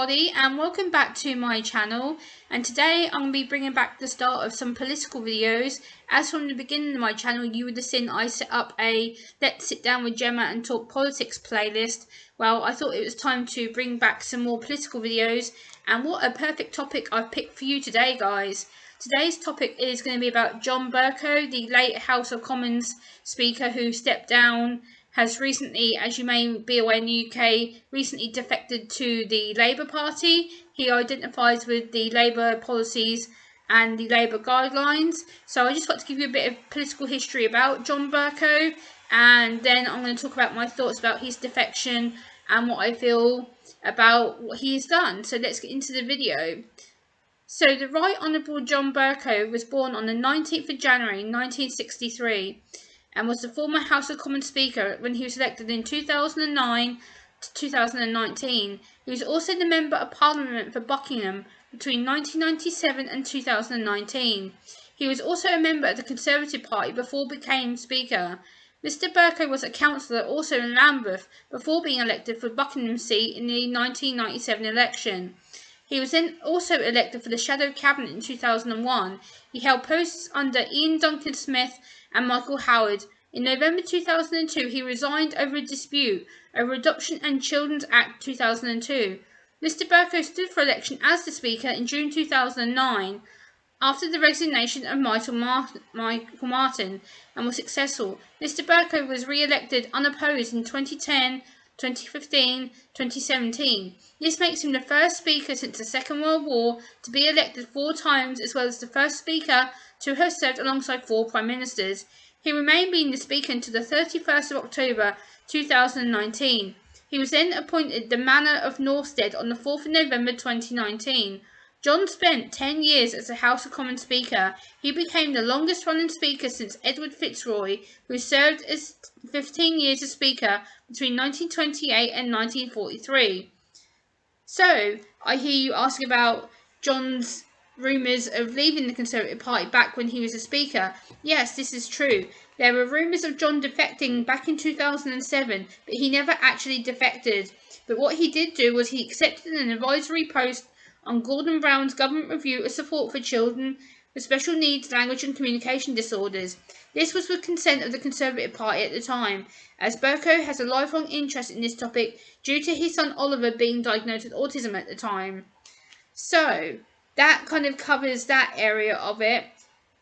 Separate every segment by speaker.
Speaker 1: everybody, and welcome back to my channel. And today I'm going to be bringing back the start of some political videos. As from the beginning of my channel you would have seen I set up a Let's Sit Down with Gemma and Talk Politics playlist. Well, I thought it was time to bring back some more political videos, and what a perfect topic I've picked for you today, guys. Today's topic is going to be about John Bercow, the late House of Commons Speaker who stepped down, has recently, as you may be aware in the UK, recently defected to the Labour Party. He identifies with the Labour policies and the Labour guidelines. So I just want to give you a bit of political history about John Bercow, and then I'm going to talk about my thoughts about his defection and what I feel about what he's done. So let's get into the video. So the Right Honourable John Bercow was born on the 19th of January 1963 and was the former House of Commons Speaker when he was elected in 2009 to 2019. He was also the Member of Parliament for Buckingham between 1997 and 2019. He was also a member of the Conservative Party before becoming Speaker. Mr Bercow was a councillor also in Lambeth before being elected for Buckingham seat in the 1997 election. He was then also elected for the Shadow Cabinet in 2001. He held posts under Ian Duncan Smith and Michael Howard. In November 2002, he resigned over a dispute over Adoption and Children's Act 2002. Mr Bercow stood for election as the Speaker in June 2009 after the resignation of Michael Martin and was successful. Mr Bercow was re-elected unopposed in 2010, 2015, 2017. This makes him the first Speaker since the Second World War to be elected 4 times, as well as the first Speaker to have served alongside 4 Prime Ministers. He remained being the Speaker until the 31st of October 2019. He was then appointed the Manor of Northstead on the 4th of November 2019. John spent 10 years as the House of Commons Speaker. He became the longest running Speaker since Edward Fitzroy, who served as 15 years as Speaker between 1928 and 1943. So, I hear you asking about John's rumours of leaving the Conservative Party back when he was a Speaker. Yes, this is true. There were rumours of John defecting back in 2007, but he never actually defected. But what he did do was he accepted an advisory post on Gordon Brown's government review of support for children with special needs, language and communication disorders. This was with consent of the Conservative Party at the time, as Bercow has a lifelong interest in this topic due to his son Oliver being diagnosed with autism at the time. So that kind of covers that area of it.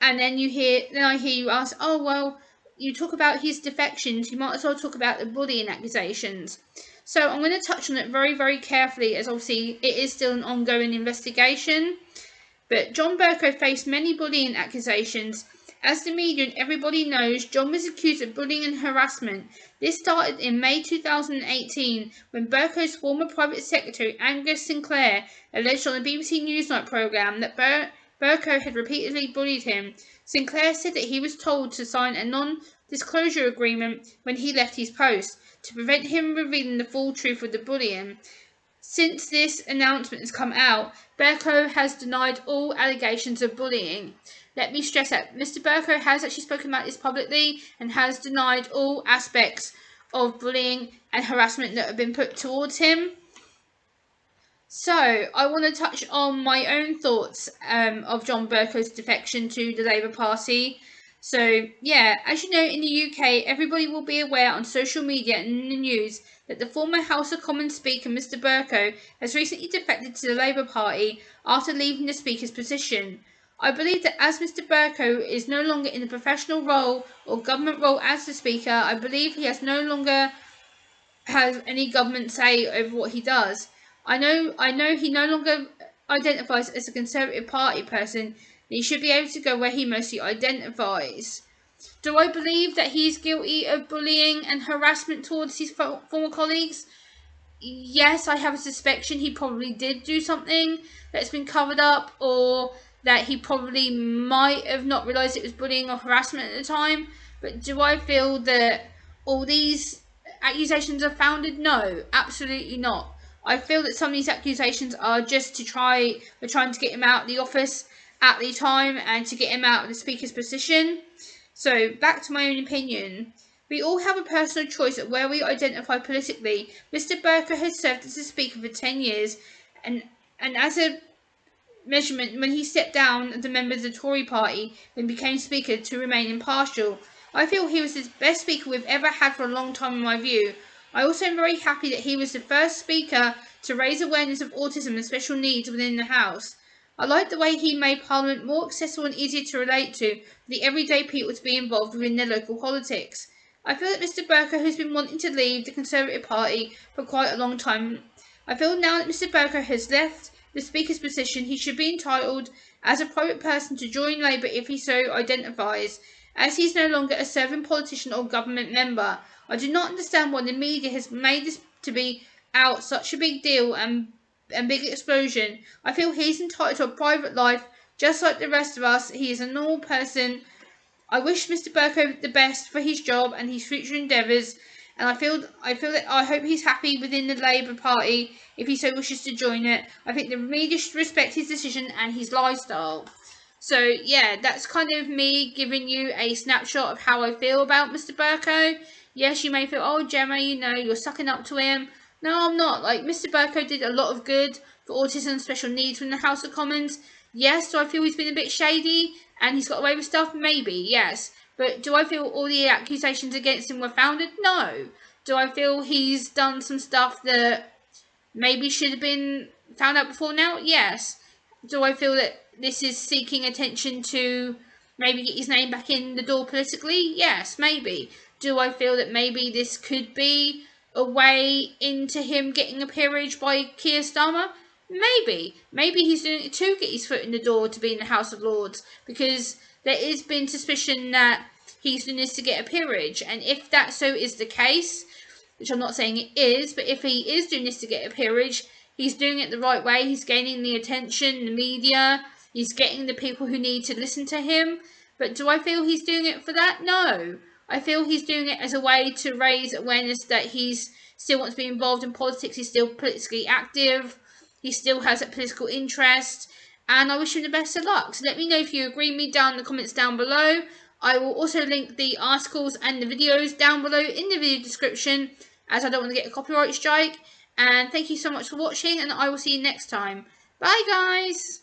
Speaker 1: And then I hear you ask, oh well, you talk about his defections, you might as well talk about the bullying accusations. So I'm going to touch on it very, very carefully, as obviously it is still an ongoing investigation. But John Bercow faced many bullying accusations. As the media and everybody knows, John was accused of bullying and harassment. This started in May 2018 when Bercow's former private secretary Angus Sinclair alleged on the BBC Newsnight programme that Bercow had repeatedly bullied him. Sinclair said that he was told to sign a non-disclosure agreement when he left his post to prevent him revealing the full truth of the bullying. Since this announcement has come out, Bercow has denied all allegations of bullying. Let me stress that Mr Bercow has actually spoken about this publicly and has denied all aspects of bullying and harassment that have been put towards him. So, I want to touch on my own thoughts of John Bercow's defection to the Labour Party. So, yeah, as you know, in the UK, everybody will be aware on social media and in the news that the former House of Commons Speaker, Mr Bercow, has recently defected to the Labour Party after leaving the Speaker's position. I believe that as Mr Bercow is no longer in a professional role or government role as the Speaker, I believe he no longer has any government say over what he does. I know he no longer identifies as a Conservative Party person. He should be able to go where he mostly identifies. Do I believe that he's guilty of bullying and harassment towards his former colleagues? Yes, I have a suspicion he probably did do something that's been covered up, or that he probably might have not realised it was bullying or harassment at the time. But do I feel that all these accusations are founded? No, absolutely not. I feel that some of these accusations are just trying to get him out of the office at the time and to get him out of the Speaker's position. So, back to my own opinion. We all have a personal choice of where we identify politically. Mr Bercow has served as a Speaker for 10 years and as a measurement when he stepped down as a member of the Tory party and became Speaker to remain impartial. I feel he was the best Speaker we've ever had for a long time in my view. I also am very happy that he was the first Speaker to raise awareness of autism and special needs within the House. I like the way he made Parliament more accessible and easier to relate to for the everyday people to be involved within their local politics. I feel that Mr Bercow has been wanting to leave the Conservative Party for quite a long time. I feel now that Mr Bercow has left the Speaker's position, he should be entitled as a private person to join Labour if he so identifies, as he is no longer a serving politician or government member. I do not understand why the media has made this to be out such a big deal and big explosion. I feel he's entitled to a private life just like the rest of us. He is a normal person. I wish Mr Bercow the best for his job and his future endeavours, and I hope he's happy within the Labour Party if he so wishes to join it. I think the media should respect his decision and his lifestyle. So yeah, that's kind of me giving you a snapshot of how I feel about Mr Bercow. Yes, you may feel, oh Gemma, you know, you're sucking up to him. No, I'm not. Like, Mr Bercow did a lot of good for autism and special needs from the House of Commons. Yes, do I feel he's been a bit shady and he's got away with stuff? Maybe, yes. But do I feel all the accusations against him were founded? No. Do I feel he's done some stuff that maybe should have been found out before now? Yes. Do I feel that this is seeking attention to maybe get his name back in the door politically? Yes, maybe. Do I feel that maybe this could be a way into him getting a peerage by Keir Starmer? Maybe. Maybe he's doing it to get his foot in the door to be in the House of Lords, because there has been suspicion that he's doing this to get a peerage, and if that so is the case, which I'm not saying it is, but if he is doing this to get a peerage, he's doing it the right way. He's gaining the attention, the media, he's getting the people who need to listen to him. But do I feel he's doing it for that? No. I feel he's doing it as a way to raise awareness that he's still wants to be involved in politics, he's still politically active, he still has that political interest, and I wish him the best of luck. So let me know if you agree with me down in the comments down below. I will also link the articles and the videos down below in the video description, as I don't want to get a copyright strike. And thank you so much for watching, and I will see you next time. Bye guys!